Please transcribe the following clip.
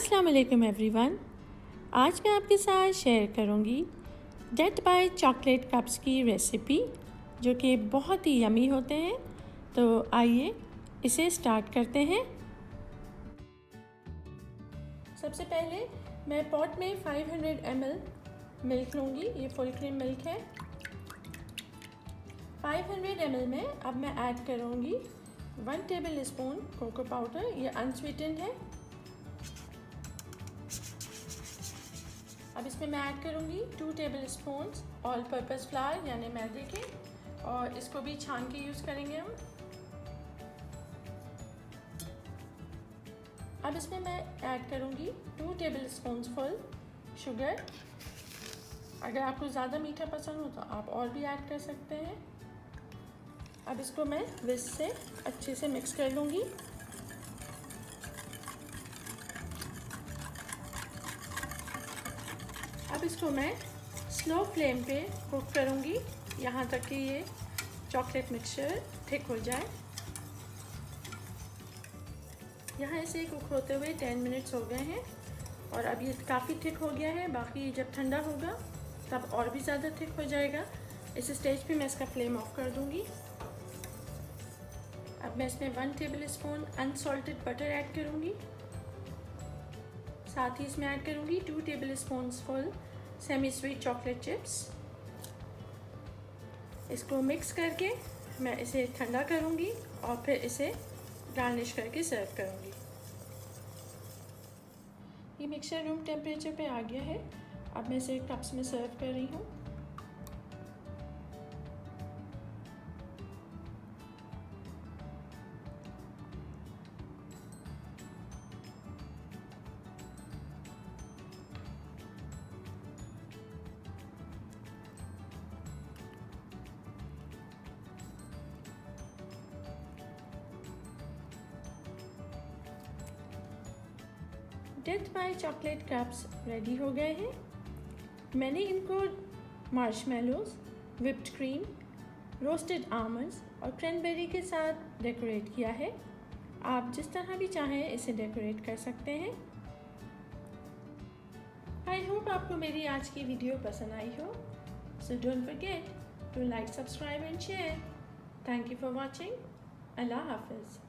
अस्सलाम वालेकुम एवरीवन। आज मैं आपके साथ शेयर करूंगी डेथ बाय चॉकलेट कप्स की रेसिपी, जो कि बहुत ही यमी होते हैं। तो आइए इसे स्टार्ट करते हैं। सबसे पहले मैं पॉट में 500 ml मिल्क लूँगी। ये फुल क्रीम मिल्क है। 500 ml में अब मैं ऐड करूँगी 1 टेबल स्पून कोको पाउडर। ये अनस्वीटेंड है। अब इसमें मैं ऐड करूँगी 2 table spoon all purpose flower यानी मैदे के, और इसको भी छान के यूज़ करेंगे हम। अब इसमें मैं ऐड करूँगी 2 टेबल स्पून फुल शुगर। अगर आपको ज़्यादा मीठा पसंद हो तो आप और भी ऐड कर सकते हैं। अब इसको मैं विस्क से अच्छे से मिक्स कर लूँगी। अब इसको मैं स्लो फ्लेम पे कुक करूँगी यहाँ तक कि ये चॉकलेट मिक्सचर थिक हो जाए। यहाँ इसे कुक होते हुए 10 मिनट्स हो गए हैं और अब ये काफ़ी थिक हो गया है। बाकी जब ठंडा होगा तब और भी ज़्यादा थिक हो जाएगा। इस स्टेज पे मैं इसका फ्लेम ऑफ कर दूँगी। अब मैं इसमें 1 table spoon unsalted butter add करूँगी। साथ ही इसमें ऐड करूँगी 2 table spoon full semi sweet chocolate chips. इसको मिक्स करके मैं इसे ठंडा करूँगी और फिर इसे गार्निश करके सर्व करूँगी। ये मिक्सचर रूम टेम्परेचर पे आ गया है। अब मैं इसे कप्स में सर्व कर रही हूँ। Death by chocolate cups ready हो गए हैं। मैंने इनको marshmallows, whipped cream, roasted almonds और क्रैनबेरी के साथ डेकोरेट किया है। आप जिस तरह भी चाहें इसे डेकोरेट कर सकते हैं। आई होप आपको मेरी आज की वीडियो पसंद आई हो। So don't forget to like, subscribe and share. Thank you for watching. अल्लाह हाफिज़।